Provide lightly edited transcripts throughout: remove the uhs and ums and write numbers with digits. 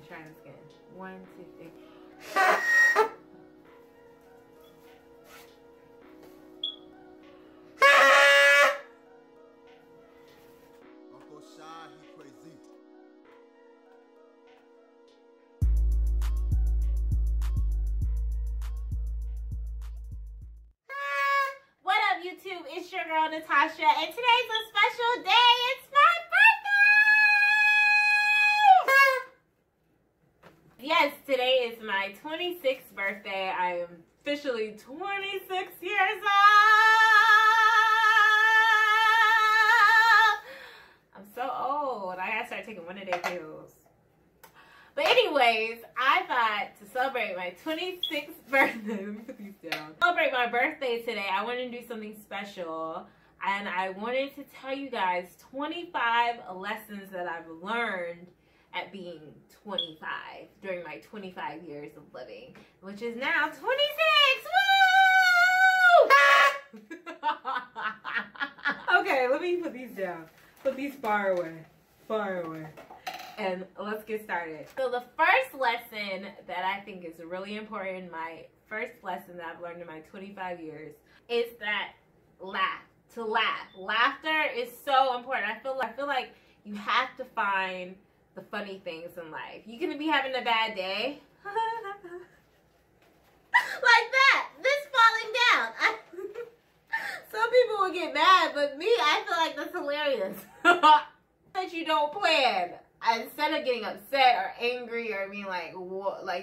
trying this again. 1, 2, 3. Uncle Shy, he crazy. What up, YouTube? It's your girl Natasha, and today's a special day. It's my birthday! Yes, today is my 26th birthday. I am officially 26 years old. I'm so old. I gotta start taking one-a-day pills. But anyways, I thought to celebrate my 26th birthday, let me put these down. Celebrate my birthday today, I wanted to do something special. And I wanted to tell you guys 25 lessons that I've learned at being 25 during my 25 years of living, which is now 26. Woo! Okay, let me put these down. Put these far away. Far away. And let's get started. So the first lesson that I think is really important, my first lesson that I've learned in my 25 years, is that laugh. To laugh. Laughter is so important. I feel like you have to find the funny things in life. You can be having a bad day. Like that. This falling down. Some people will get mad, but me, I feel like that's hilarious. That you don't plan. Instead of getting upset or angry or being like,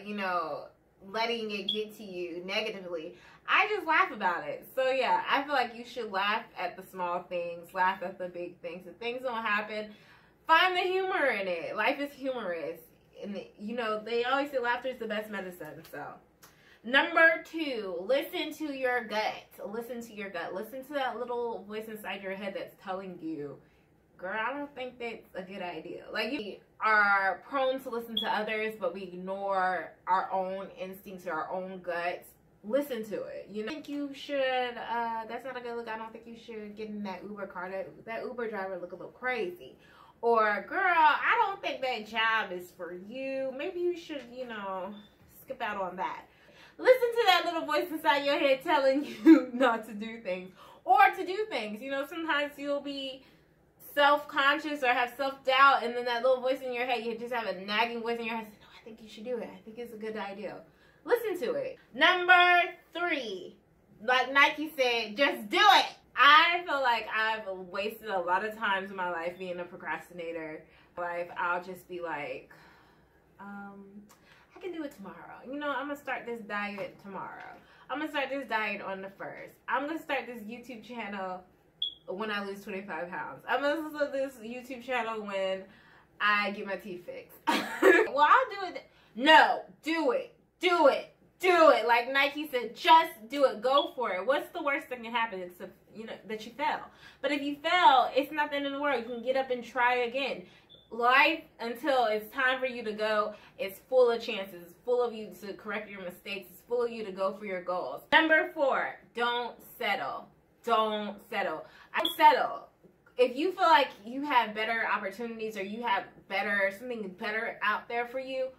you know, letting it get to you negatively, I just laugh about it. So yeah, I feel like you should laugh at the small things, laugh at the big things. If things don't happen, find the humor in it. Life is humorous. And you know, they always say laughter is the best medicine. So number 2, listen to your gut. Listen to your gut. Listen to that little voice inside your head that's telling you, girl, I don't think that's a good idea. Like, we are prone to listen to others, but we ignore our own instincts or our own guts. Listen to it. You know, I think you should, that's not a good look. I don't think you should get in that Uber car. That Uber driver look a little crazy. Or, girl, I don't think that job is for you. Maybe you should, you know, skip out on that. Listen to that little voice inside your head telling you not to do things. Or to do things. You know, sometimes you'll be self-conscious or have self-doubt, and then that little voice in your head, you just have a nagging voice in your head, no, I think you should do it. I think it's a good idea. Listen to it. Number 3, like Nike said, just do it. I feel like I've wasted a lot of times in my life being a procrastinator. I'll just be like, I can do it tomorrow. You know, I'm gonna start this diet tomorrow. I'm gonna start this diet on the 1st. I'm gonna start this YouTube channel when I lose 25 pounds. I'm gonna start this YouTube channel when I get my teeth fixed. Well, I'll do it. No, do it. Do it. Do it. Like Nike said, just do it. Go for it. What's the worst that can happen? It's that you fail. But if you fail, it's not the end of the world. You can get up and try again. Life, until it's time for you to go, is full of chances. It's full of you to correct your mistakes. It's full of you to go for your goals. Number 4, don't settle. Don't settle. Don't settle. If you feel like you have better opportunities or you have something better out there for you,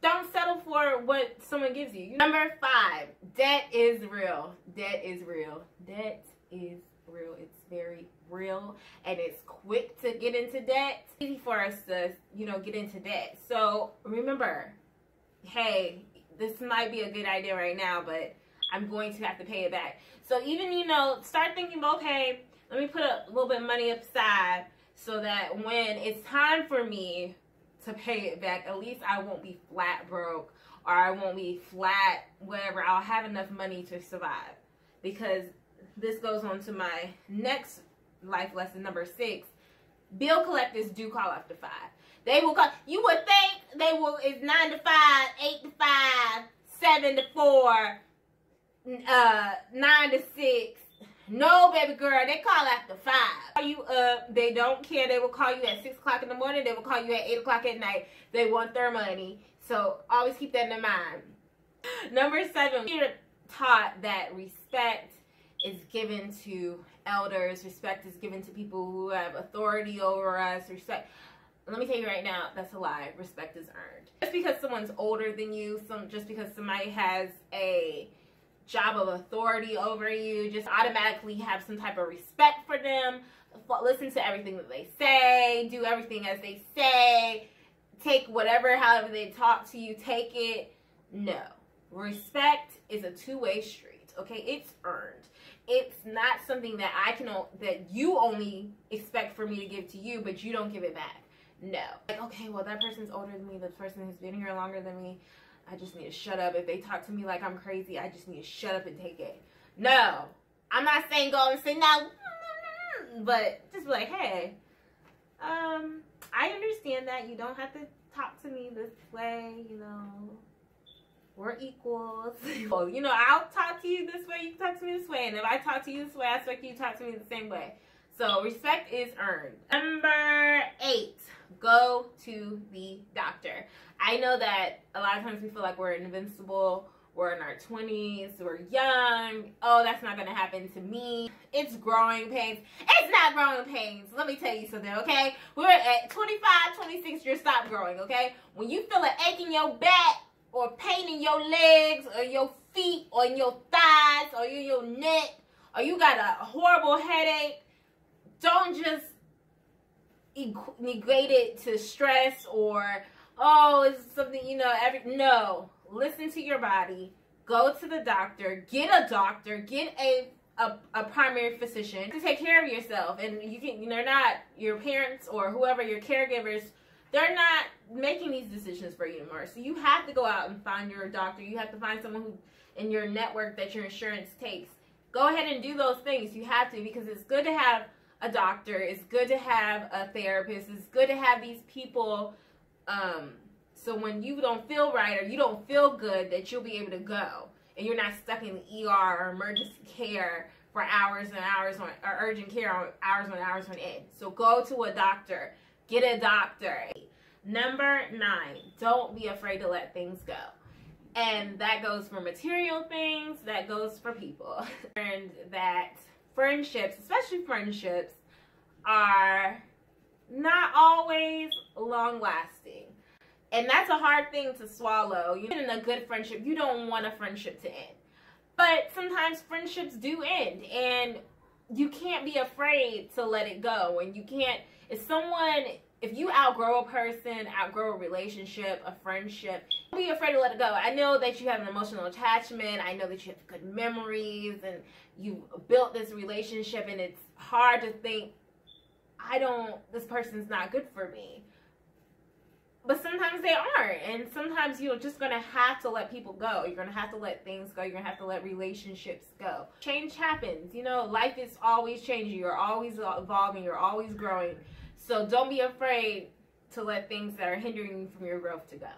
don't settle for what someone gives you. Number 5, debt is real. Debt is real. Debt is real. It's very real, and it's quick to get into debt. It's easy for us to, you know, get into debt. So remember, hey, this might be a good idea right now, but I'm going to have to pay it back. So even, you know, start thinking, okay, let me put a little bit of money aside so that when it's time for me to pay it back, at least I won't be flat broke, or I won't be flat whatever. I'll have enough money to survive. Because this goes on to my next life lesson, number 6. Bill collectors do call after 5. They will call. You would think they will. It's 9 to 5, 8 to 5, 7 to 4, 9 to 6. No, baby girl, they call after 5. Call you up. They don't care. They will call you at 6 o'clock in the morning. They will call you at 8 o'clock at night. They want their money. So always keep that in mind. Number 7, we're taught that respect is given to elders. Respect is given to people who have authority over us. Respect. let me tell you right now, that's a lie. Respect is earned. Just because someone's older than you, just because somebody has a job of authority over you, just automatically have some type of respect for them. Listen to everything that they say, do everything as they say, take whatever, however they talk to you, take it. No. Respect is a two-way street, okay? It's earned. It's not something that that you only expect for me to give to you, but you don't give it back. No. Like, okay, well, that person's older than me, this person has been here longer than me, I just need to shut up. If they talk to me like I'm crazy, I just need to shut up and take it. No. I'm not saying go and say no, but just be like, hey, I understand that you don't have to talk to me this way, you know, we're equals. Well, you know, I'll talk to you this way, you talk to me this way, and if I talk to you this way, I expect you to talk to me the same way. So respect is earned. Number 8, go to the doctor. I know that a lot of times we feel like we're invincible. We're in our 20s, we're young. Oh, that's not gonna happen to me. It's growing pains. It's not growing pains. Let me tell you something, okay? We're at 25, 26, you're stop growing, okay? When you feel an ache in your back, or pain in your legs, or your feet, or in your thighs, or in your neck, or you got a horrible headache, don't just negate it to stress or, oh, it's something, you know, no. Listen to your body. Go to the doctor. Get a doctor. Get a primary physician to take care of yourself. And you can, they're not your parents or whoever, your caregivers, they're not making these decisions for you anymore. So you have to go out and find your doctor. You have to find someone who in your network that your insurance takes. Go ahead and do those things. You have to, because it's good to have a doctor. It's good to have a therapist. It's good to have these people, so when you don't feel right or you don't feel good, that you'll be able to go. And you're not stuck in the ER or emergency care for hours and hours or urgent care on hours on end. So go to a doctor. Get a doctor. Number 9, don't be afraid to let things go. And that goes for material things, that goes for people. And that friendships, especially friendships, are not always long-lasting. And that's a hard thing to swallow. You're in a good friendship, you don't want a friendship to end. But sometimes friendships do end, and you can't be afraid to let it go. And you can't, if you outgrow a person, outgrow a relationship, a friendship, don't be afraid to let it go. I know that you have an emotional attachment. I know that you have good memories, and you built this relationship, and it's hard to think, this person's not good for me. But sometimes they aren't, and sometimes you're just going to have to let people go. You're going to have to let things go. You're going to have to let relationships go. Change happens. You know, life is always changing. You're always evolving. You're always growing. So don't be afraid to let things that are hindering you from your growth to go.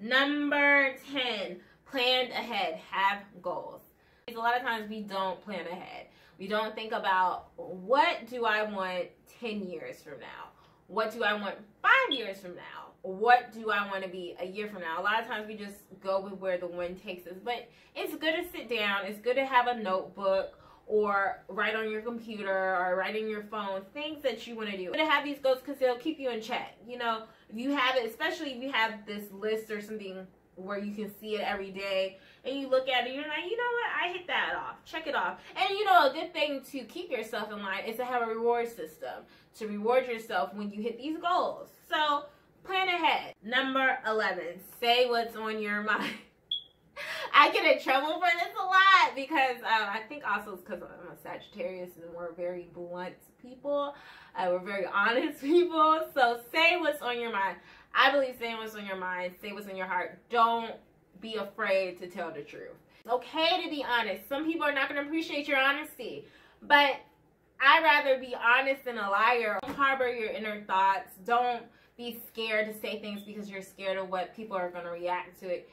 Number 10, plan ahead. Have goals. A lot of times we don't plan ahead. We don't think about, what do I want 10 years from now? What do I want 5 years from now? What do I want to be a year from now? A lot of times we just go with where the wind takes us. But it's good to sit down. It's good to have a notebook or write on your computer or write in your phone things that you want to do. You're going to have these goals because they'll keep you in check. You know, if you have it, especially if you have this list or something where you can see it every day and you look at it, you're like, you know what, I hit that off, check it off. And you know, a good thing to keep yourself in line is to have a reward system, to reward yourself when you hit these goals. So plan ahead. Number 11, say what's on your mind. I get in trouble for this a lot because I think also it's because I'm a Sagittarius and we're very blunt people. We're very honest people. So say what's on your mind. I believe saying what's on your mind, say what's in your heart. Don't be afraid to tell the truth. It's okay to be honest. Some people are not going to appreciate your honesty, but I'd rather be honest than a liar. Don't harbor your inner thoughts. Don't be scared to say things because you're scared of what people are going to react to it.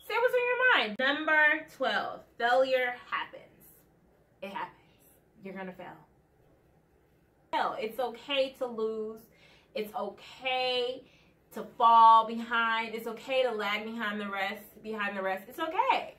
Say what's on your mind. Number 12, failure happens. It happens. You're going to fail. It's okay to lose. It's okay to fall behind. It's okay to lag behind the rest. It's okay.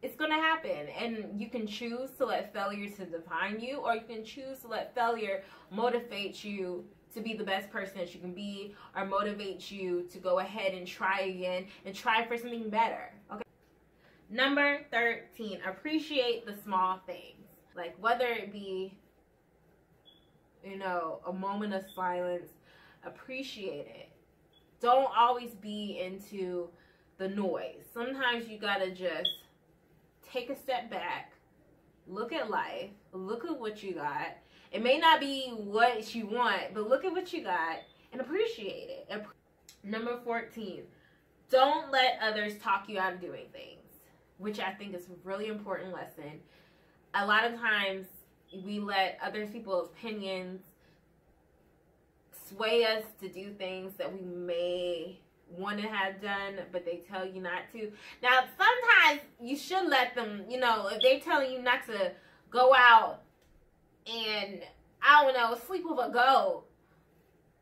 It's going to happen. And you can choose to let failure to define you, or you can choose to let failure motivate you to be the best person that you can be, or motivate you to go ahead and try again and try for something better. Okay. Number 13, appreciate the small things. Like whether it be, you know, a moment of silence, appreciate it. Don't always be into the noise. Sometimes you gotta just take a step back, look at life, look at what you got. It may not be what you want, but look at what you got and appreciate it. Number 14, don't let others talk you out of doing things, which I think is a really important lesson. A lot of times we let other people's opinions sway us to do things that we may want to have done, but they tell you not to. Now, sometimes you should let them, you know, if they're telling you not to go out and, I don't know, sleep with a goat,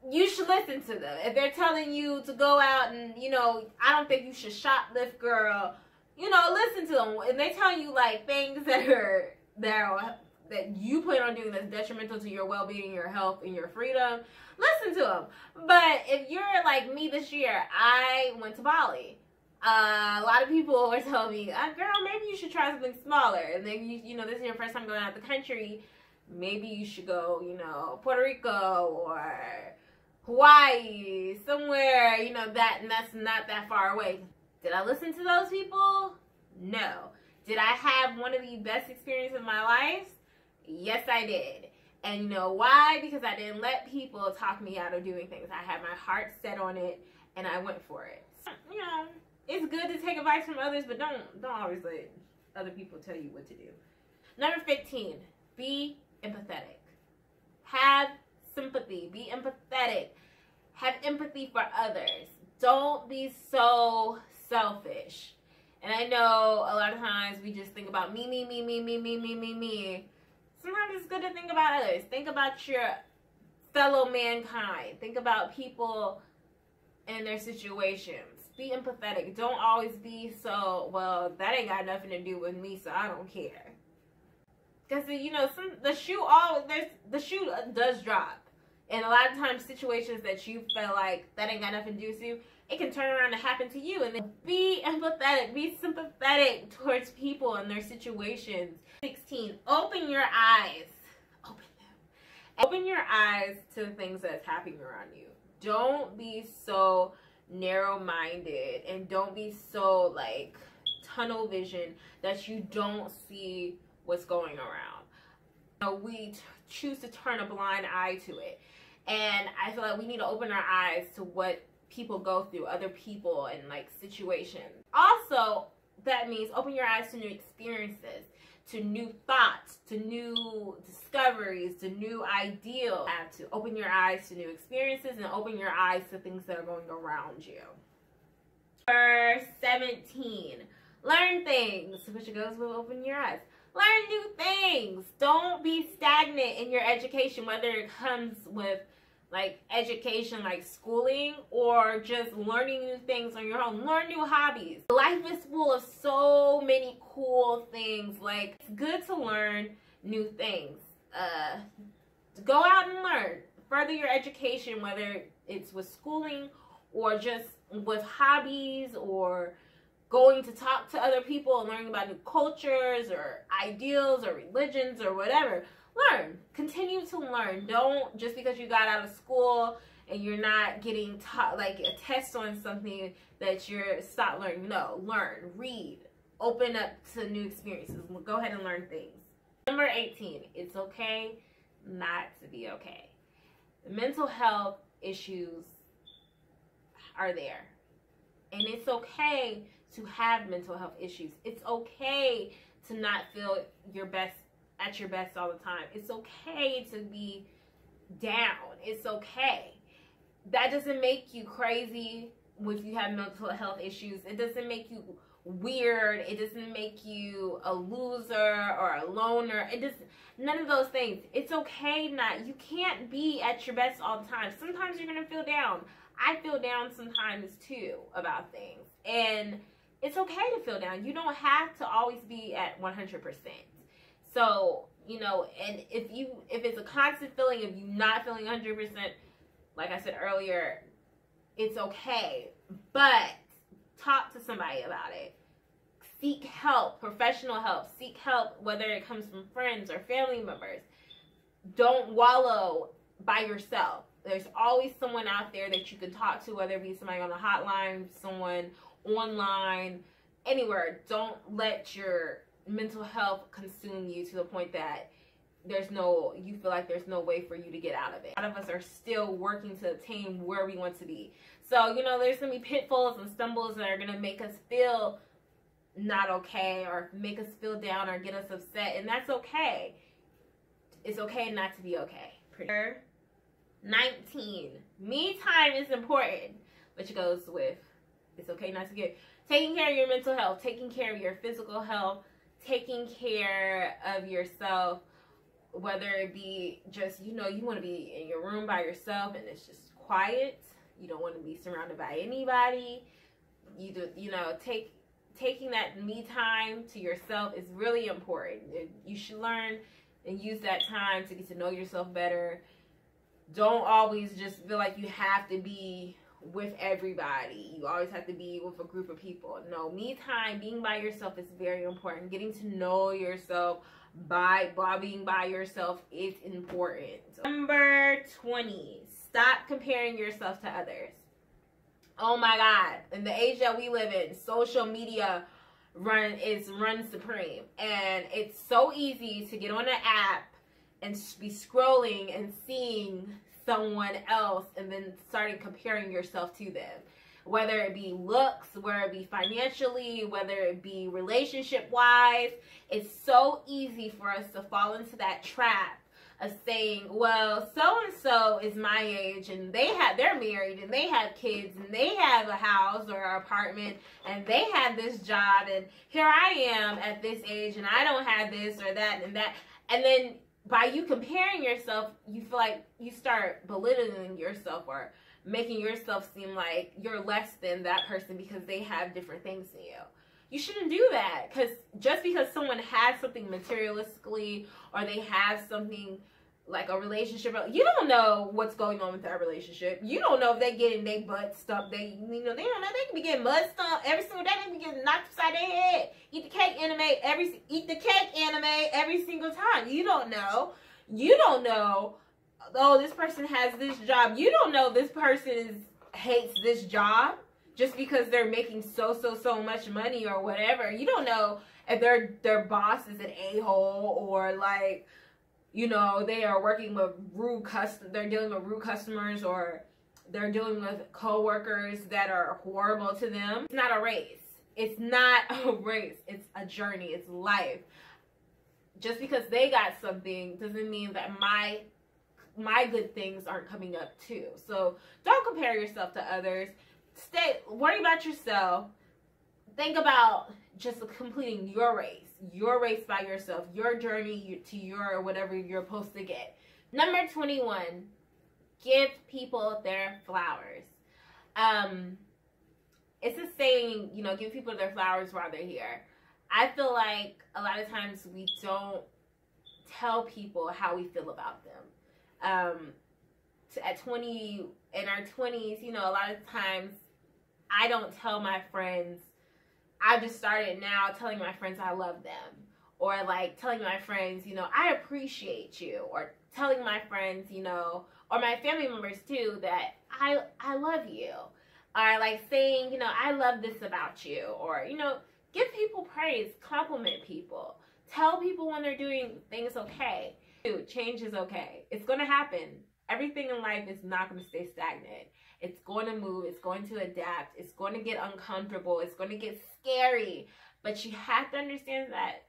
you should listen to them. If they're telling you to go out and, you know, I don't think you should shoplift, girl, you know, listen to them. And they tell you, like, things that you plan on doing that's detrimental to your well-being, your health, and your freedom, listen to them. But if you're like me this year, I went to Bali. A lot of people were telling me, girl, maybe you should try something smaller. And then, you know, this is your first time going out the country. Maybe you should go, you know, Puerto Rico or Hawaii, somewhere, you know, that's not that far away. Did I listen to those people? No. Did I have one of the best experiences of my life? Yes, I did. And you know why? Because I didn't let people talk me out of doing things. I had my heart set on it, and I went for it. You know, it's good to take advice from others, but don't always let other people tell you what to do. Number 15, be empathetic. Have sympathy. Be empathetic. Have empathy for others. Don't be so selfish. And I know a lot of times we just think about me. Sometimes it's good to think about others. Think about your fellow mankind. Think about people and their situations. Be empathetic. Don't always be so, well, that ain't got nothing to do with me, so I don't care. Because, you know, the shoe does drop. And a lot of times situations that you feel like that ain't got nothing to do with you, it can turn around and happen to you. And then be empathetic. Be sympathetic towards people and their situations. 16, open your eyes. Open them. Open your eyes to the things that's happening around you. Don't be so narrow-minded and don't be so, like, tunnel vision that you don't see what's going around. You know, we choose to turn a blind eye to it. And I feel like we need to open our eyes to what people go through, other people and like situations. Also, that means open your eyes to new experiences, to new thoughts, to new discoveries, to new ideals. You have to open your eyes to new experiences and open your eyes to things that are going around you. Number 17, learn things, which goes with open your eyes. Learn new things. Don't be stagnant in your education, whether it comes with like education, like schooling, or just learning new things on your own. Learn new hobbies. Life is full of so many cool things. Like, it's good to learn new things. Go out and learn. Further your education, whether it's with schooling or just with hobbies or going to talk to other people and learning about new cultures or ideals or religions or whatever. Learn. Continue to learn. Don't, just because you got out of school and you're not getting taught, like a test on something, that you're stop learning. No, learn, read, open up to new experiences. Go ahead and learn things. Number 18, it's okay not to be okay. Mental health issues are there. And it's okay to have mental health issues. It's okay to not feel at your best all the time. It's okay to be down. It's okay. That doesn't make you crazy if you have mental health issues. It doesn't make you weird. It doesn't make you a loser or a loner. It doesn't, none of those things. It's okay you can't be at your best all the time. Sometimes you're going to feel down. I feel down sometimes too about things. And it's okay to feel down. You don't have to always be at 100%. So, you know, and if it's a constant feeling of you not feeling 100%, like I said earlier, it's okay, but talk to somebody about it. Seek help, professional help. Seek help, whether it comes from friends or family members. Don't wallow by yourself. There's always someone out there that you can talk to, whether it be somebody on a hotline, someone online, anywhere. Don't let your mental health consume you to the point that you feel like there's no way for you to get out of it. A lot of us are still working to attain where we want to be. So, there's going to be pitfalls and stumbles that are going to make us feel not okay or make us feel down or get us upset, and that's okay. It's okay not to be okay. 19. Me time is important, which goes with it's okay not to get taking care of your mental health, taking care of your physical health, taking care of yourself, whether it be just, you want to be in your room by yourself and it's just quiet. You don't want to be surrounded by anybody. Taking that me time to yourself is really important. You should learn and use that time to get to know yourself better. Don't always just feel like you have to be with everybody. You always have to be with a group of people. No, me time, being by yourself is very important. Getting to know yourself by being by yourself is important. Number 20, stop comparing yourself to others. Oh my God, in the age that we live in, social media runs supreme, and it's so easy to get on an app and be scrolling and seeing someone else and then starting comparing yourself to them, whether it be looks, whether it be financially, whether it be relationship wise. It's so easy for us to fall into that trap of saying, well, so-and-so is my age and they're married and they have kids and they have a house or an apartment and they have this job, and here I am at this age and I don't have this or that and that. And then by you comparing yourself, you feel like you start belittling yourself or making yourself seem like you're less than that person because they have different things than you. You shouldn't do that, because just because someone has something materialistically or they have something like a relationship, you don't know what's going on with that relationship. You don't know if they're getting their butt stumped. They don't know. They can be getting mud stumped every single day. They can be getting knocked upside their head. Eat the cake anime every single time. You don't know. You don't know. Oh, this person has this job. You don't know this person hates this job just because they're making so much money or whatever. You don't know if their boss is an a-hole, or like, they are working with they're dealing with rude customers, or they're dealing with coworkers that are horrible to them. It's not a race. It's not a race. It's a journey. It's life. Just because they got something doesn't mean that my good things aren't coming up too. So don't compare yourself to others. Worry about yourself. Think about just completing your race by yourself, your journey to your whatever you're supposed to get. Number 21, give people their flowers. It's a saying, give people their flowers while they're here. I feel like a lot of times we don't tell people how we feel about them. In our 20s, a lot of times I don't tell my friends. I just started now telling my friends I love them, or like telling my friends, I appreciate you, or telling my friends, or my family members too, that I love you, or like saying, I love this about you, or, give people praise, compliment people, tell people when they're doing things okay. Change is okay. It's going to happen. Everything in life is not going to stay stagnant. It's going to move. It's going to adapt. It's going to get uncomfortable. It's going to get scary. But you have to understand that,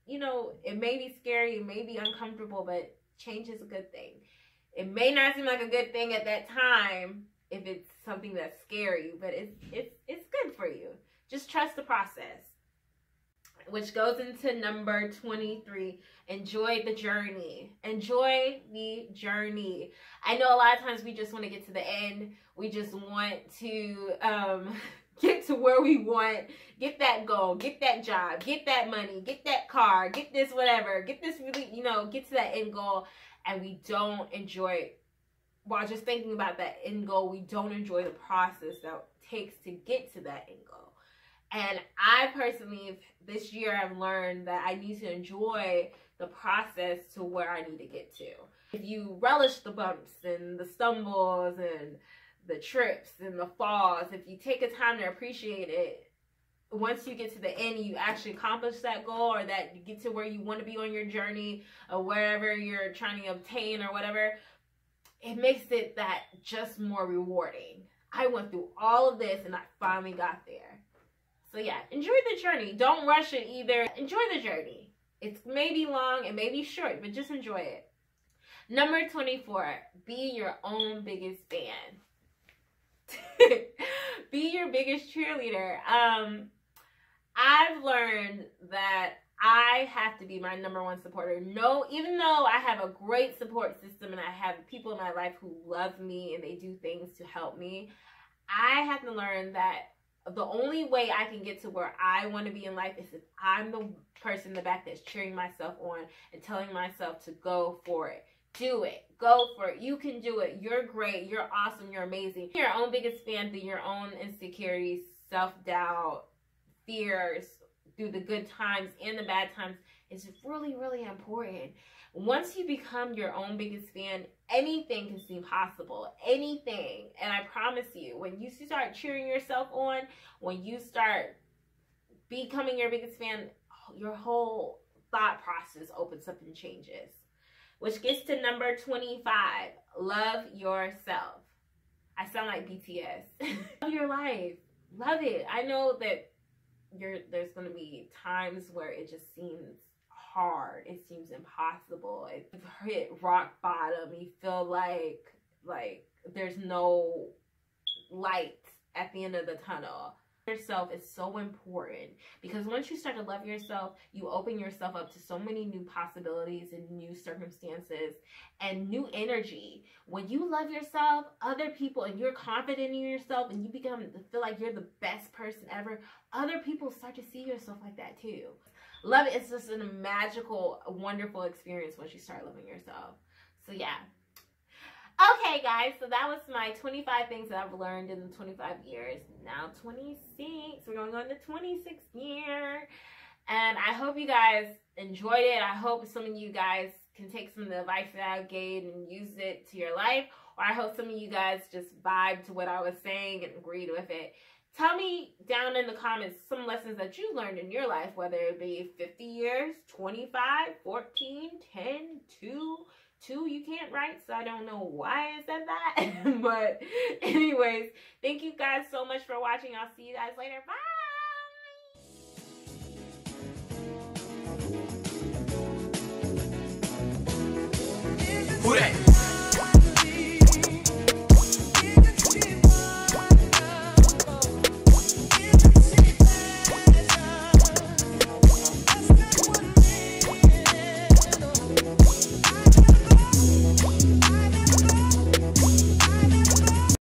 it may be scary. It may be uncomfortable, but change is a good thing. It may not seem like a good thing at that time if it's something that's scary, but it's good for you. Just trust the process. Which goes into number 23. Enjoy the journey. Enjoy the journey. I know a lot of times we just want to get to the end. We just want to get to where we want. Get that goal. Get that job. Get that money. Get that car. Get this whatever. Get this really, get to that end goal. And we don't enjoy while just thinking about that end goal, we don't enjoy the process that it takes to get to that end goal. And I personally, this year, I've learned that I need to enjoy the process to where I need to get to. If you relish the bumps and the stumbles and the trips and the falls, if you take a time to appreciate it, once you get to the end, you actually accomplish that goal, or that you get to where you want to be on your journey, or wherever you're trying to obtain or whatever, it makes it that just more rewarding. I went through all of this and I finally got there. So yeah, enjoy the journey. Don't rush it either. Enjoy the journey. It may be long, it may be short, but just enjoy it. Number 24, be your own biggest fan. Be your biggest cheerleader. I've learned that I have to be my number one supporter. No, even though I have a great support system and I have people in my life who love me and they do things to help me, I have to learn that the only way I can get to where I want to be in life is if I'm the person in the back that's cheering myself on and telling myself to go for it. Do it. Go for it. You can do it. You're great. You're awesome. You're amazing. Be your own biggest fan through your own insecurities, self-doubt, fears, through the good times and the bad times is really, really important. Once you become your own biggest fan, anything can seem possible. Anything. And I promise you, when you start cheering yourself on, when you start becoming your biggest fan, your whole thought process opens up and changes. Which gets to number 25. Love yourself. I sound like BTS. Love your life. Love it. I know that there's going to be times where it just seems hard. It seems impossible. You've hit rock bottom. You feel like there's no light at the end of the tunnel. Yourself is so important, because once you start to love yourself, you open yourself up to so many new possibilities and new circumstances and new energy. When you love yourself, other people, and you're confident in yourself, and you feel like you're the best person ever, other people start to see yourself like that too. Love it. It's just a magical, wonderful experience once you start loving yourself. So yeah. Okay, guys, so that was my 25 things that I've learned in the 25 years. Now 26. We're going on the 26th year. And I hope you guys enjoyed it. I hope some of you guys can take some of the advice that I gave and use it to your life. Or I hope some of you guys just vibed to what I was saying and agreed with it. Tell me down in the comments some lessons that you learned in your life, whether it be 50 years, 25, 14, 10, 2, you can't write, so I don't know why I said that. But anyways, thank you guys so much for watching. I'll see you guys later. Bye.